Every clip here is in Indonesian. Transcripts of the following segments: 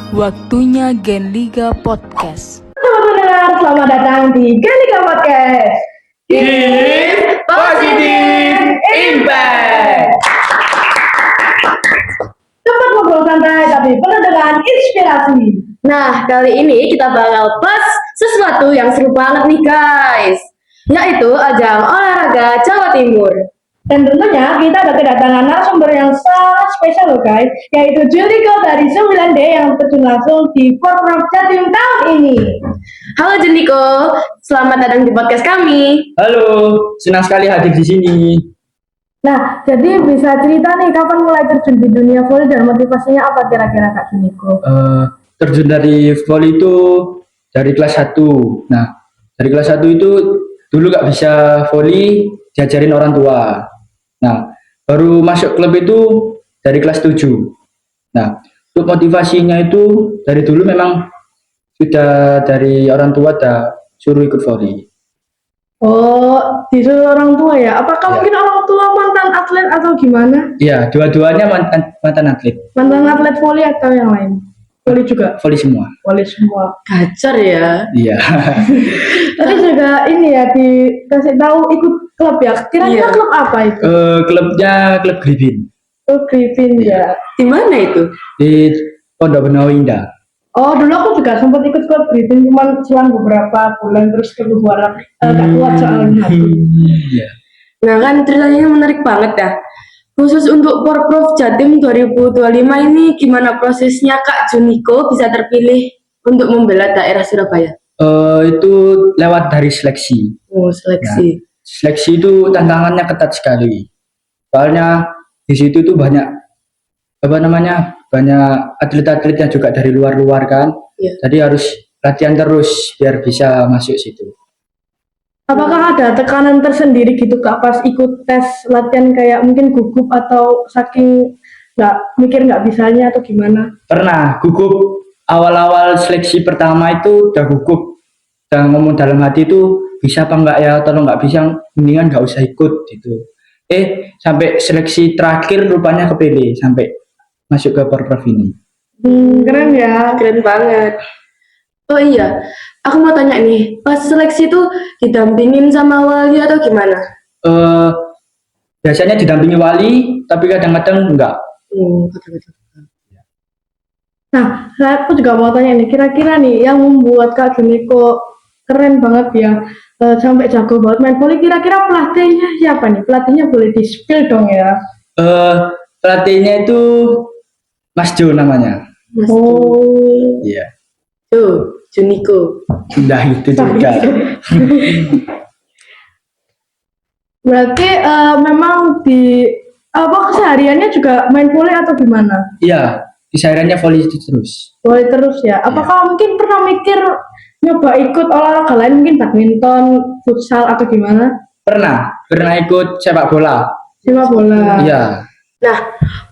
Waktunya Gen Liga Podcast. Teman pendengar, selamat datang di Gen Liga Podcast. Give positive impact. Tempat ngobrol santai tapi penuh dengan inspirasi. Nah, kali ini kita bakal bahas sesuatu yang seru banget nih guys, yaitu ajang olahraga Jawa Timur. Dan tentunya kita ada kedatangan narasumber yang sangat spesial loh guys, yaitu Juniko dari 9D yang terjun langsung di Porprov Jatim tahun ini. Halo Juniko, selamat datang di podcast kami. Halo, senang sekali hadir di sini. Nah, jadi bisa cerita nih kapan mulai terjun di dunia voli dan motivasinya apa kira-kira Kak Juniko? Terjun dari voli itu dari kelas 1. Nah, dari kelas 1 itu dulu gak bisa voli, diajarin orang tua. Nah, baru masuk klub itu dari kelas 7. Nah, untuk motivasinya itu dari dulu memang sudah dari orang tua suruh ikut voli. Oh, disuruh orang tua ya? Apakah Ya. mungkin orang tua mantan atlet atau gimana? Iya, dua-duanya mantan atlet. Mantan atlet voli atau yang lain? Voli juga? Voli semua. Voli semua. Gacor ya. Iya. Tadi juga ini ya dikasih tahu ikut klub ya. Kira-kira Iya. klub apa itu? Klubnya klub Gripin Klub Griffin ya. Di mana itu? di Pondok Benawi Indah. Oh, dulu aku juga sempat ikut klub Griffin cuman selang beberapa bulan terus keluar gak kuat soalnya. Iya. Nah kan ceritanya menarik banget ya. Khusus untuk Porprov Jatim 2025 ini gimana prosesnya Kak Juniko bisa terpilih untuk membela daerah Surabaya? Itu lewat dari seleksi. Oh, seleksi. Seleksi itu tantangannya ketat sekali. Soalnya di situ tuh banyak banyak atlet-atlet yang juga dari luar-luar kan. Iya. Jadi harus latihan terus biar bisa masuk situ. Apakah ada tekanan tersendiri gitu Kak pas ikut tes latihan kayak mungkin gugup atau saking nggak bisanya atau gimana? Pernah gugup awal-awal seleksi pertama itu udah gugup. Dan ngomong dalam hati itu bisa apa enggak ya, kalau nggak bisa mendingan nggak usah ikut gitu. Sampai seleksi terakhir rupanya kepilih sampai masuk ke Porprov ini. Keren ya. Keren banget. Oh iya, aku mau tanya nih, pas seleksi itu didampingin sama wali atau gimana? Biasanya didampingi wali, tapi kadang-kadang enggak. Betul-betul. Nah, aku juga mau tanya nih, kira-kira nih yang membuat Kak Juniko keren banget ya, sampai jago banget main voli, kira-kira pelatihnya siapa nih? Pelatihnya boleh di-spill dong ya? Pelatihnya itu Mas Jo namanya. Mas Oh, Iya. Tuh, Juniko. Nah itu juga. berarti memang di kesehariannya juga main voli atau gimana? Iya, kesehariannya voli itu terus. Voli terus ya? Apakah mungkin pernah mikir nyoba ikut olahraga lain, mungkin badminton, futsal atau gimana? Pernah ikut sepak bola. Sepak bola. Iya. Nah,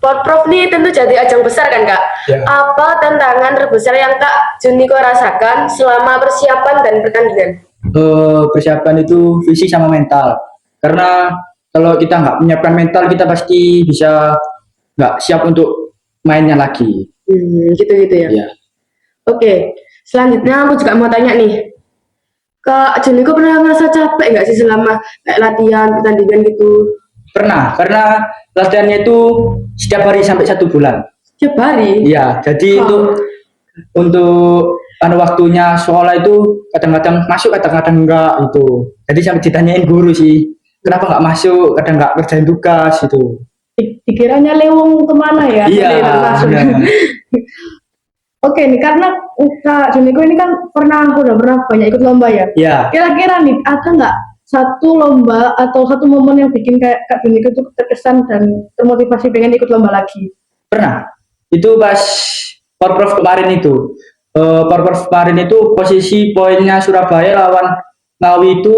Porprov nih tentu jadi ajang besar kan Kak? Ya. Apa tantangan terbesar yang Kak Juniko rasakan selama persiapan dan pertandingan? Persiapan itu fisik sama mental. Karena kalau kita nggak menyiapkan mental, kita pasti bisa nggak siap untuk mainnya lagi. Gitu-gitu ya? Iya. Oke, selanjutnya aku juga mau tanya nih. Kak Juniko pernah ngerasa capek nggak sih selama kayak latihan, pertandingan gitu? Pernah, karena latihannya itu setiap hari sampai 1 bulan. Setiap hari? Iya, jadi untuk waktunya sekolah itu kadang-kadang masuk, kadang-kadang enggak itu. Jadi sampai ditanyain guru sih, kenapa nggak masuk, kadang nggak kerjain tugas itu. Dikiranya lewung kemana ya? Iya. Langsung. Benar. Oke nih, karena Kak Juniko ini kan udah pernah banyak ikut lomba ya. Iya. Kira-kira nih, ada nggak satu lomba atau satu momen yang bikin kayak Kak Juniko itu terkesan dan termotivasi pengen ikut lomba lagi? Pernah. Itu pas Porprov kemarin itu. Porprov kemarin itu posisi poinnya Surabaya lawan Ngawi itu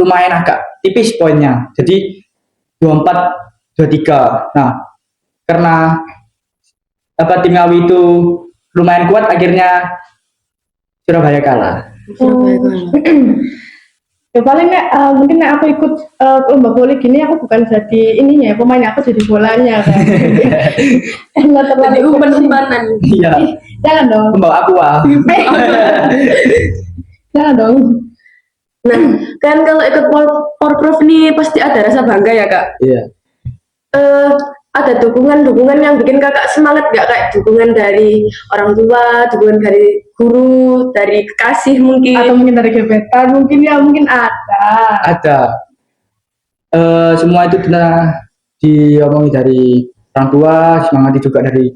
lumayan agak tipis poinnya. Jadi 24, 23. Nah, karena tim Ngawi itu lumayan kuat, akhirnya Surabaya kalah. Surabaya kalah. Ya paling mungkin aku ikut lomba voli gini aku bukan jadi ininya ya, pemain, aku jadi bolanya kan. Enggak Jadi terlalu umpan-umpanan. Iya. Jangan dong. Pembawa aqua. Jangan dong. Nah, kan kalau ikut Porprov nih pasti ada rasa bangga ya kak. Iya. Ada dukungan yang bikin kakak semangat gak, kayak dukungan dari orang tua, dukungan dari guru, dari kekasih mungkin, Atau mungkin dari gebetan, mungkin ada. Ada. Semua itu pernah diomongi dari orang tua, semangati juga dari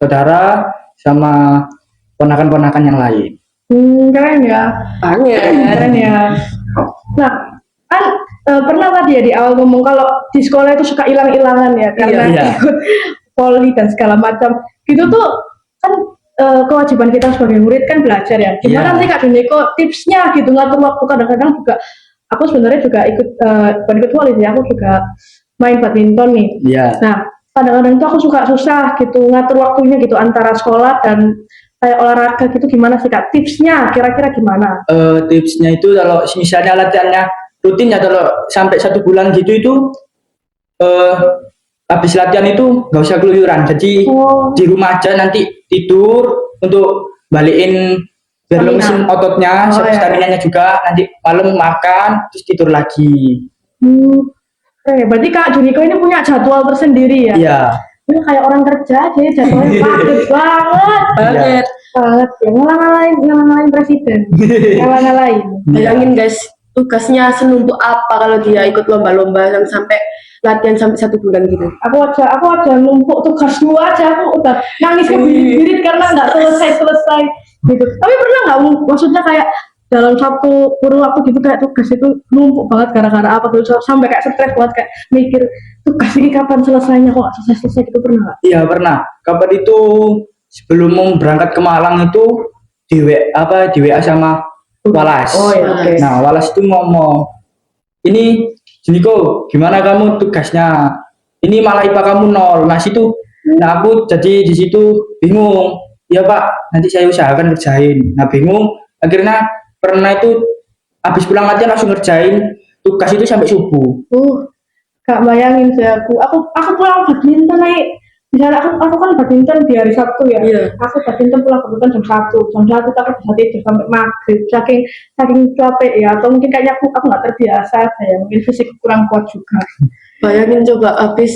saudara sama ponakan-ponakan yang lain. Keren ya. Keren ya. Nah, kan pernah tadi ya di awal ngomong kalau di sekolah itu suka hilang-hilangan ya karena Iya. ikut poli dan segala macam. Gitu tuh kan kewajiban kita sebagai murid kan belajar ya. Gimana Iya. sih Kak Juniko tipsnya gitu ngatur waktu, kadang-kadang juga aku sebenarnya juga bukan ikut poli sih, aku juga main badminton nih. Iya. Nah, kadang-kadang itu aku suka susah gitu ngatur waktunya gitu antara sekolah dan kayak olahraga gitu. Gimana sih Kak tipsnya, kira-kira gimana? Tipsnya itu kalau misalnya latihannya rutin ya, kalau sampai 1 bulan gitu itu habis latihan itu nggak usah keluyuran, jadi Oh. di rumah aja, nanti tidur untuk balikin biar Stamina. lemesin ototnya, Oh, iya. stamina-nya juga, nanti malam makan terus tidur lagi. Berarti Kak Juniko ini punya jadwal tersendiri ya? Iya. Ini kayak orang kerja aja jadwalnya padat banget banget ya, ngalah-ngalahin presiden, ngalah-ngalahin. bayangin guys, tugasnya senumpuk apa kalau dia ikut lomba-lomba yang sampai latihan sampai 1 bulan gitu. Aku aja numpuk tugas dua aja, aku udah nangis kebirit karena nggak selesai gitu. Tapi pernah nggak, maksudnya kayak dalam satu kurun waktu gitu kayak tugas itu numpuk banget gara-gara apa tuh, sampai kayak stres banget, kayak mikir tugas ini kapan selesainya, kok nggak selesai gitu, pernah nggak? Iya pernah. Kapan itu sebelum mau berangkat ke Malang itu di WA sama Walas. Oh, iya, oke. Nah, Walas itu ngomong, ini Juniko, gimana kamu tugasnya? Ini malah IPA kamu 0. Nah, situ, nah aku jadi di situ bingung. Ya Pak, nanti saya usahakan ngerjain. Nah, bingung. Akhirnya pernah itu habis pulang latihan langsung ngerjain tugas itu sampai subuh. Gak bayangin sih aku pulang badminton naik, misalnya aku kan badminton di hari Sabtu ya. Iya. Aku badminton pulang badminton jam 1 tapi bisa tidur sampai maghrib, saking capek ya, atau mungkin kayaknya aku nggak terbiasa aja ya, mungkin fisik kurang kuat juga. Bayangin coba habis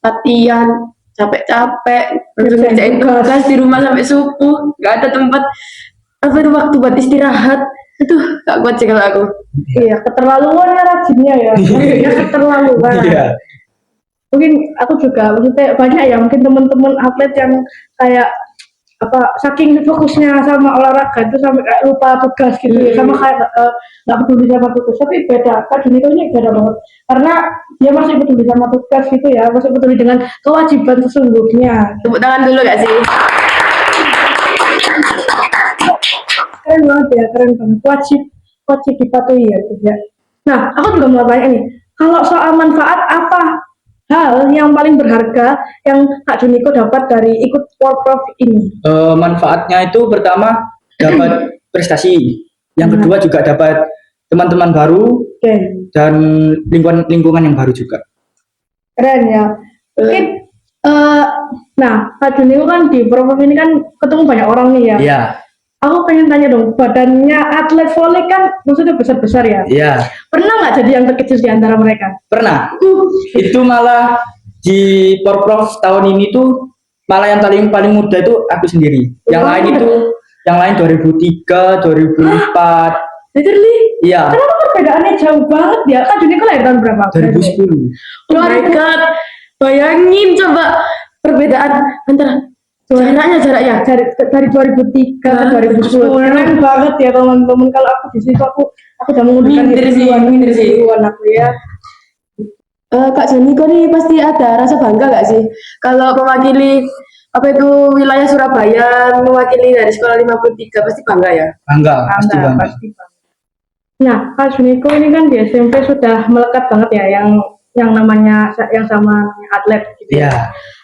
latihan capek-capek langsung ngerjain tugas di rumah sampai subuh, nggak ada tempat apa itu waktu buat istirahat. Itu gak kuat sih kalau aku. Iya, keterlaluan ya rajinnya ya. Ya keterlaluan. Iya. Mungkin aku juga, maksudnya banyak ya mungkin teman-teman atlet yang kayak apa, saking fokusnya sama olahraga itu sampai kayak lupa tugas gitu ya, sama kayak nggak peduli sama tugas. Tapi beda, Kak Juniko ini beda banget karena dia masih peduli sama tugas gitu ya, masih peduli dengan kewajiban sesungguhnya. Tepuk tangan dulu gak sih? Keren banget ya, keren banget, wajib dipatuhi ya gitu ya. Nah, aku juga mau tanya nih, kalau soal manfaat, apa hal yang paling berharga yang Kak Juniko dapat dari ikut Porprov ini? Manfaatnya itu pertama dapat prestasi, yang kedua juga dapat teman-teman baru Oke, dan lingkungan yang baru juga. keren ya. Mungkin nah Kak Juniko kan di Porprov ini kan ketemu banyak orang nih ya. Iya, Aku pengen tanya dong, badannya atlet volley kan maksudnya besar-besar ya. iya. Pernah nggak jadi yang terkecil di antara mereka? Pernah. Itu malah di Porprov tahun ini tuh malah yang paling muda itu aku sendiri. Yang Wow. lain itu yang lain 2003, 2004. Literally? Iya, Kenapa perbedaannya jauh banget ya? Kak Juniko lahir tahun berapa? 2010. Oh my god, bayangin coba perbedaan antara jaraknya. Dari 2003 ke 2010. Keren banget ya teman-teman. Kalau aku di situ aku udah mengundurkan Minder sih, minder sih. duluan aku ya. Kak Juniko nih pasti ada rasa bangga gak sih kalau mewakili apa itu wilayah Surabaya, mewakili dari sekolah 53, pasti bangga ya? Bangga, pasti bangga. Pasti bangga. Nah, Kak Juniko ini kan di SMP sudah melekat banget ya yang namanya yang sama atlet gitu. Iya.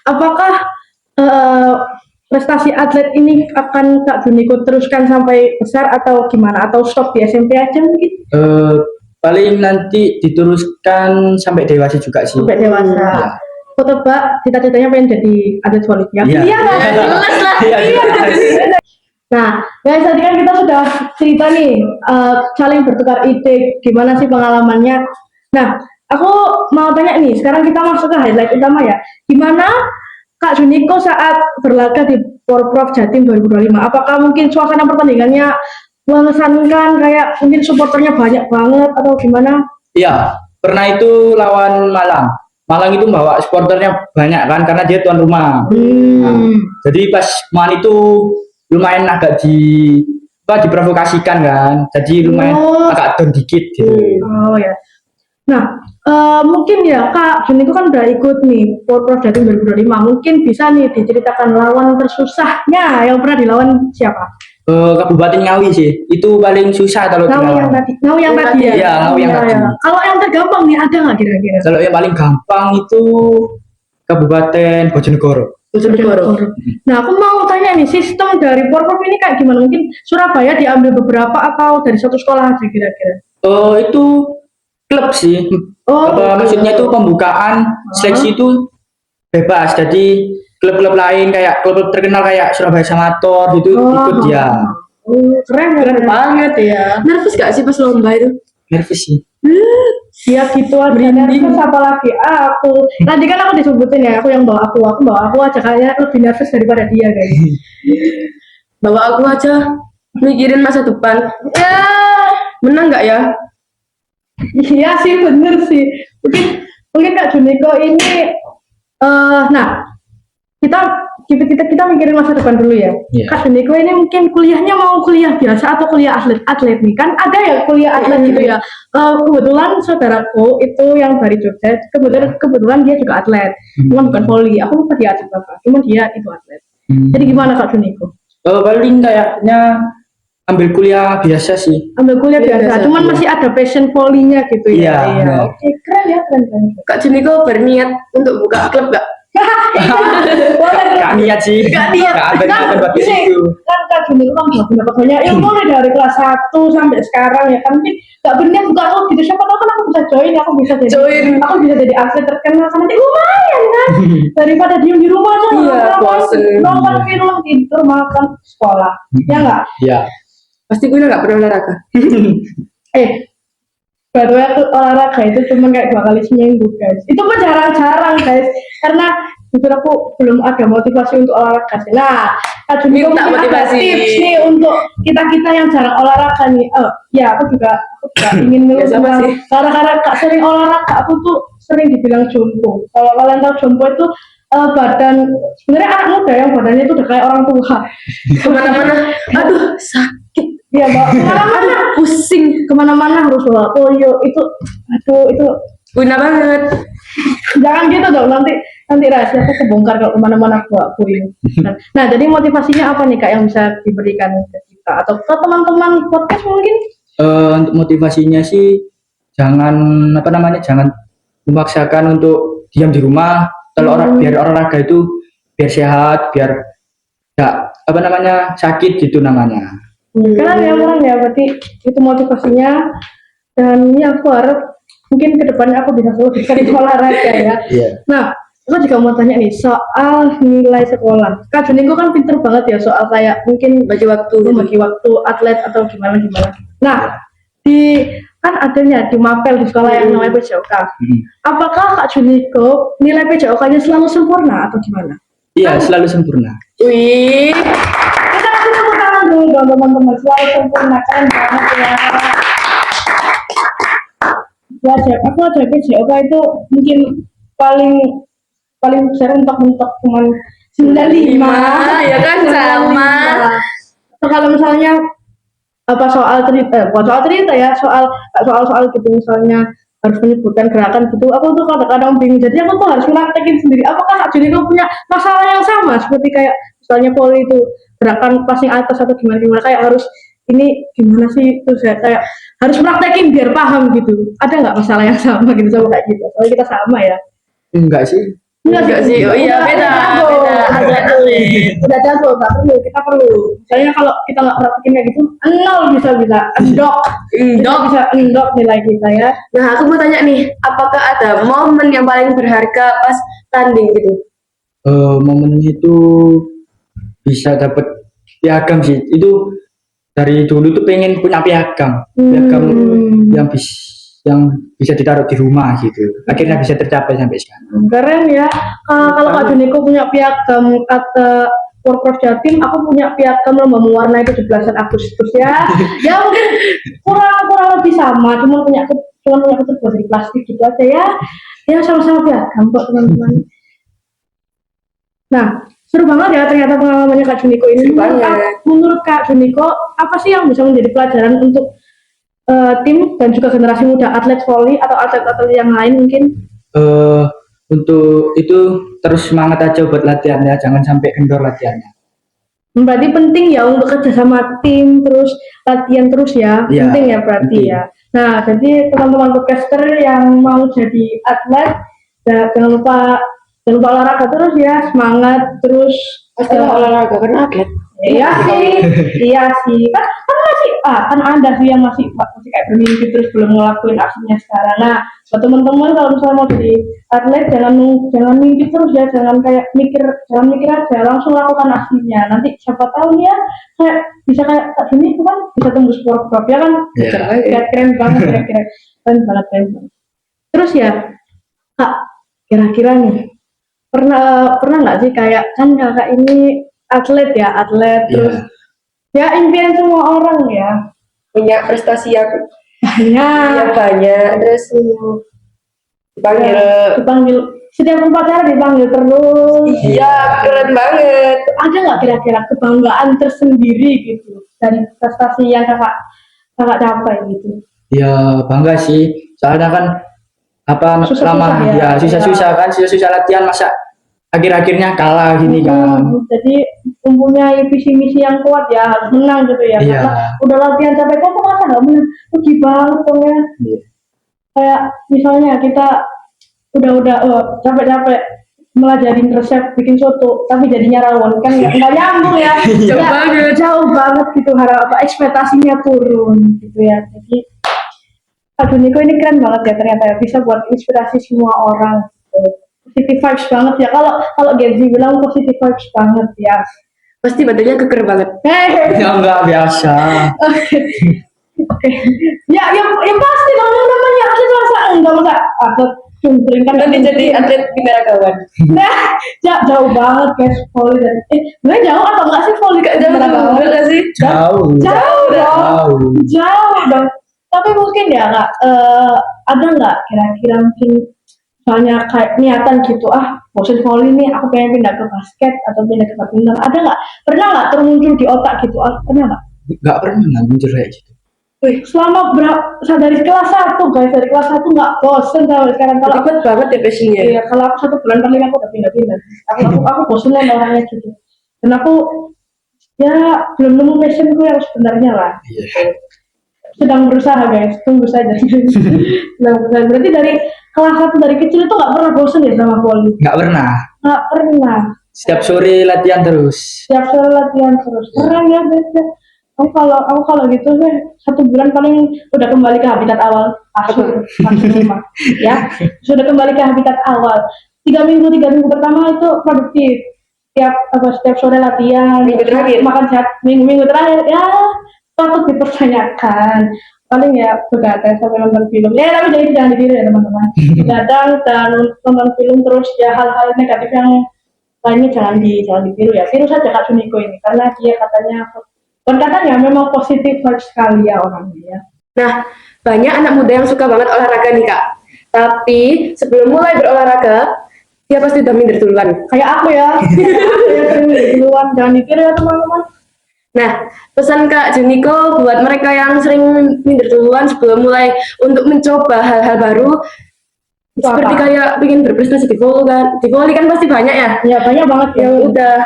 Apakah prestasi atlet ini akan Kak Juniko teruskan sampai besar atau gimana? Atau stop di SMP aja mungkin? Paling nanti diteruskan sampai dewasa juga sih. Sampai dewasa. Iya. Aku tebak cita-citanya pengen jadi atlet voli. Ya, Iya. iya nggak? Jelas lah. Iya, jelas. Nah, guys, tadi kan kita sudah cerita nih, saling bertukar ide, gimana sih pengalamannya. Nah, aku mau tanya nih, sekarang kita masuk ke highlight utama ya. Gimana Kak Juniko saat berlaga di Porprov Jatim 2025? Apakah mungkin suasana pertandingannya mengesankan, kayak mungkin supporternya banyak banget atau gimana? Iya, pernah itu lawan Malang. Malang itu bawa supporternya banyak kan karena dia tuan rumah. Nah, jadi pas main itu lumayan agak diprovokasikan kan. Jadi lumayan agak down dikit gitu. Oh ya. Nah, mungkin ya Kak Juniko kan udah ikut nih Porprov Jatim 2025. Mungkin bisa nih diceritakan lawan tersusahnya yang pernah dilawan siapa? Kabupaten Ngawi sih. Itu paling susah kalau Ngawi yang dilawan. tadi. Ngawi yang tadi ya. Iya, Ngawi yang tadi. Kalau yang tergampang nih ada nggak kira-kira? Kalau yang paling gampang itu Kabupaten Bojonegoro. Bojonegoro. Nah, aku mau tanya nih, sistem dari Porprov ini kayak gimana? Mungkin Surabaya diambil beberapa atau dari satu sekolah aja kira-kira? Itu klub sih. Oh, Maksudnya itu pembukaan seleksi itu bebas. Jadi klub-klub lain kayak klub terkenal kayak Surabaya Samator gitu ikut dia. Keren Banget ya. Nervous gak sih pas lomba itu? Nervous sih. Dia gitu aja. Terus apa lagi? Aku. Tadi kan aku disebutin ya, aku yang bawa aku aja kayaknya lebih nervous daripada dia guys. Bawa aku aja mikirin masa depan. Ya, menang nggak ya? Iya sih, bener sih. Mungkin Kak Juniko ini, nah kita mikirin masa depan dulu ya. Iya. Kak Juniko ini mungkin kuliahnya mau kuliah biasa atau kuliah atlet nih kan ada ya kuliah atlet gitu ya. Kebetulan saudaraku itu yang dari Jogja, kebetulan dia juga atlet, cuman bukan voli. Aku lupa dia atlet apa, cuman dia itu atlet. Jadi gimana Kak Juniko? Paling kayaknya ambil kuliah biasa sih. Ambil kuliah biasa, cuman masih ada passion volinya gitu ya. Iya, benar. Oke, keren ya, keren. Kak Juniko berniat untuk buka klub gak? Gak niat sih. Gak niat. Gak ada niatan buat ke Ini situ. kan Kak Juniko kan udah dapat banyak ilmu nih dari kelas 1 sampai sekarang ya kan. Mungkin gak berniat buka klub gitu, siapa tahu kan aku bisa join, aku bisa jadi atlet terkenal kan nanti lumayan kan. Daripada diem di rumah aja Iya, bosen. nonton film tidur makan sekolah. Ya enggak? Iya. Pasti gue gak pernah olahraga. By the way, olahraga itu cuma kayak 2 kali seminggu guys. Itu pun jarang-jarang guys, karena jujur aku belum ada motivasi untuk olahraga sih. Nah, Kak Juniko Minta mungkin ada motivasi. tips nih untuk kita yang jarang olahraga nih. Ya aku juga ingin Ya, sama ngeluh sih. karena Kak sering olahraga, aku tuh sering dibilang jompo. Kalau kalian tahu jompo itu badan sebenarnya anak muda yang badannya itu udah kayak orang tua. Kemana-mana, aduh sakit. Iya, Mbak. Kemana-mana Pusing. kemana-mana harus bawa polio itu. Aduh, itu Guna banget. jangan gitu dong, nanti rahasia aku kebongkar kalau kemana-mana bawa polio. Nah, jadi motivasinya apa nih Kak yang bisa diberikan ke kita atau ke teman-teman podcast mungkin? Untuk motivasinya sih jangan jangan memaksakan untuk diam di rumah. Kalau biar olahraga itu biar sehat, biar gak sakit gitu namanya. Keren ya, berarti itu motivasinya. Dan ini aku harap mungkin kedepannya aku bisa selalu di olahraga ya. Iya. Nah, aku juga mau tanya nih soal nilai sekolah. Kak Juniko kan pinter banget ya soal kayak mungkin Bagi waktu. membagi waktu atlet atau gimana. Nah, kan adanya di Mapel di sekolah yang namanya PJOK. Apakah Kak Juniko nilai PJOK-nya selalu sempurna atau gimana? Iya, selalu sempurna. Wih. Kita kasih tepuk tangan dulu dong teman-teman, selalu sempurna, keren banget ya. Aku aja PJOK itu mungkin paling besar mentok cuman 95 ya kan, sama. Atau kalau misalnya apa soal cerita ya, soal gitu misalnya harus menyebutkan gerakan gitu, aku tuh kadang-kadang bingung, jadi aku tuh harus praktekin sendiri. Apakah Kak Juniko punya masalah yang sama seperti kayak misalnya poli itu gerakan passing atas atau gimana kayak harus ini gimana sih, terus ya kayak harus praktekin biar paham gitu. Ada nggak masalah yang sama gitu sama kayak gitu? Soalnya kita sama ya. Enggak sih. Enggak sih. Oh iya, beda. udah jago, nggak perlu, kita perlu. Misalnya kalau kita nggak praktekin kayak gitu, nol bisa endok bisa endok nilai kita ya. Nah, aku mau tanya nih, apakah ada momen yang paling berharga pas tanding gitu? Momennya itu bisa dapat piagam sih. Itu dari dulu tuh pengen punya piagam yang bisa ditaruh di rumah gitu. Akhirnya bisa tercapai sampai sekarang. Keren ya. Kalau Kak Juniko punya piagam kata Porprov Jatim, aku punya piagam lomba mewarnai 17 Agustus ya. Ya mungkin kurang lebih sama, cuma punya kertas dari plastik gitu aja ya. Ya sama-sama piagam kok teman-teman. Nah, seru banget ya ternyata pengalamannya Kak Juniko ini. Menurut Kak Juniko, apa sih yang bisa menjadi pelajaran untuk tim dan juga generasi muda atlet voli atau atlet-atlet yang lain mungkin? Untuk itu terus semangat aja buat latihan ya, jangan sampai kendor latihannya. Berarti penting ya untuk kerja sama tim, terus latihan terus ya, penting ya berarti penting. ya. Nah, jadi teman-teman podcaster yang mau jadi atlet, ya, jangan lupa olahraga terus ya, semangat terus. Pasti olahraga karena atlet. Iya sih, kan ada sih yang masih kayak bermimpi terus belum ngelakuin aksinya sekarang. Nah, buat teman-teman kalau misalnya mau jadi atlet jangan mimpi terus ya, jangan mikir aja, langsung lakukan aksinya. Nanti siapa tahu ya kayak bisa kayak gini itu kan bisa tembus Porprov ya kan? Keren banget keren banget. Terus ya, Kak, kira-kira nih pernah nggak sih kayak kan kakak ini atlet terus ya impian semua orang ya Punya prestasi yang banyak terus dipanggil setiap upacara dipanggil terus. Iya, keren banget. Ada nggak kira-kira kebanggaan tersendiri gitu dari prestasi yang kakak capai gitu? Ya bangga sih, soalnya kan susah-susah latihan, masa akhir-akhirnya kalah gini kan. Jadi mempunyai visi misi yang kuat ya, harus menang gitu ya. Iya. Karena udah latihan capek kok masa nggak menang, rugi banget dong ya. Iya. Kayak misalnya kita udah capek melajarin resep bikin soto, tapi jadinya rawon kan nggak nyambung ya. Jauh banget gitu, ekspektasinya turun gitu ya. Jadi Kak Juniko ini keren banget ya ternyata ya, bisa buat inspirasi semua orang. Positive vibes banget ya, kalau Genzi bilang positive vibes banget ya. Pasti badannya keker banget. Ya enggak biasa. Oke. Ya pasti dong, namanya atlet masa atlet cungkring kan Nanti jadi atlet binaragawan. Nah, jauh banget guys voli dari jauh atau enggak sih voli ke binaragawan? Enggak sih? Jauh dong. Tapi mungkin ya Kak, ada nggak kira-kira mungkin soalnya kayak niatan gitu, bosan voli nih, aku pengen pindah ke basket atau pindah ke badminton. Ada nggak? Pernah nggak termuncul di otak gitu? Pernah nggak? Nggak pernah muncul kayak gitu. Selama dari kelas 1 guys, dari kelas 1 nggak bosan sampai sekarang. Kalau Ikut banget ya passionnya. Iya, kalau aku 1 bulan paling aku udah pindah-pindah. Aku bosan lah orangnya gitu. Dan aku ya belum nemu passionku yang sebenarnya lah. Iya. Sedang berusaha guys, tunggu saja. Berarti dari kelas 1 dari kecil itu nggak pernah bosan ya sama voli? Nggak pernah. Setiap sore latihan terus. Keren ya guys. Aku kalau gitu sih 1 bulan paling udah kembali ke habitat awal. Ya, sudah kembali ke habitat awal. 3 minggu pertama itu produktif. Setiap sore latihan. Minggu terakhir makan sehat. Minggu terakhir ya patut dipertanyakan. Paling ya begadang sampai nonton film. Ya tapi jangan ditiru ya teman-teman. Begadang dan nonton film terus ya, hal-hal negatif yang lainnya jangan ditiru ya. Tiru saja Kak Juniko ini karena dia katanya memang positif sekali ya orangnya ya. Nah, banyak anak muda yang suka banget olahraga nih Kak. Tapi sebelum mulai berolahraga, dia pasti udah minder duluan. Kayak aku ya. Duluan, jangan ditiru ya teman-teman. Nah, pesan Kak Juniko buat mereka yang sering minder duluan sebelum mulai untuk mencoba hal-hal baru, itu seperti apa? kayak ingin berprestasi di voli kan pasti banyak ya. Ya banyak banget yang udah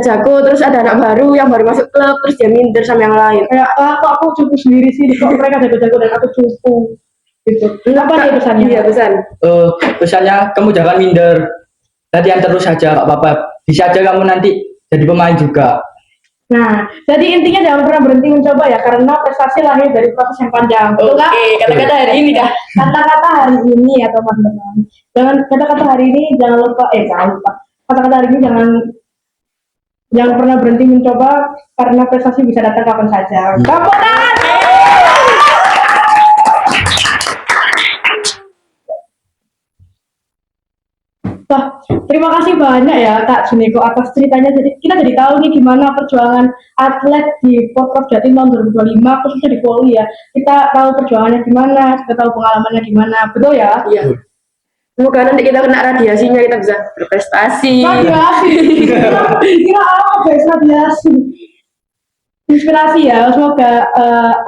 jago, terus ada anak baru yang baru masuk klub terus dia minder sama yang lain. Kayak aku cukup sendiri sih, kok mereka jago-jago dan aku cukup gitu. Apa nih pesannya? Iya, pesannya Pesannya kamu jangan minder. latihan terus saja, nggak apa-apa. Bisa aja kamu nanti jadi pemain juga. Nah, jadi intinya jangan pernah berhenti mencoba ya, karena prestasi lahir dari proses yang panjang. Betul nggak? Oke, kata-kata hari ini dah. Kata-kata hari ini ya teman-teman. Kata-kata hari ini jangan lupa. Kata-kata hari ini jangan pernah berhenti mencoba, karena prestasi bisa datang kapan saja. Tepuk tangan. Wah, terima kasih banyak ya Kak Juniko atas ceritanya. Jadi kita jadi tahu nih gimana perjuangan atlet di Porprov Jatim tahun 2025 khususnya di voli ya. Kita tahu perjuangannya gimana, kita tahu pengalamannya gimana, betul ya? Iya. Semoga nanti kita kena radiasinya kita bisa berprestasi. Radiasi, kira apa guys radiasi? Inspirasi ya, semoga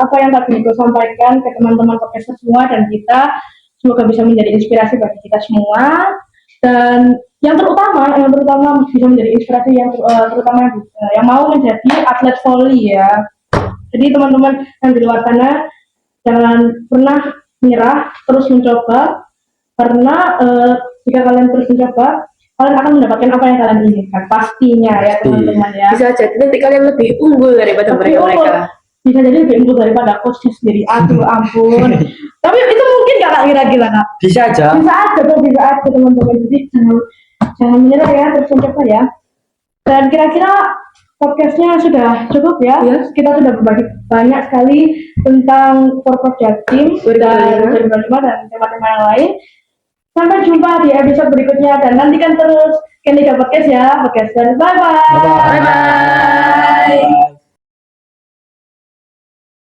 apa yang Kak Juniko sampaikan ke teman-teman podcast semua dan kita semoga bisa menjadi inspirasi bagi kita semua. Dan yang terutama bisa menjadi inspirasi yang terutama yang mau menjadi atlet voli ya. Jadi teman-teman yang di luar sana jangan pernah menyerah, terus mencoba, karena jika kalian terus mencoba, kalian akan mendapatkan apa yang kalian inginkan pastinya ya teman-teman ya. Bisa jadi nanti kalian lebih unggul daripada mereka. Bisa jadi lebih unggul daripada coachnya sendiri. Aduh ampun. Tapi itu mungkin nggak Kak, kira-kira Kak? Bisa aja. Bisa aja teman-teman. Jadi jangan menyerah ya, terus mencoba ya. Dan kira-kira podcastnya sudah cukup ya. Yes. Kita sudah berbagi banyak sekali tentang Porprov Jatim dan 2025 dan tema-tema yang lain. Sampai jumpa di episode berikutnya dan nantikan terus Kendika Podcast ya, podcast dan bye bye. Bye-bye. Bye.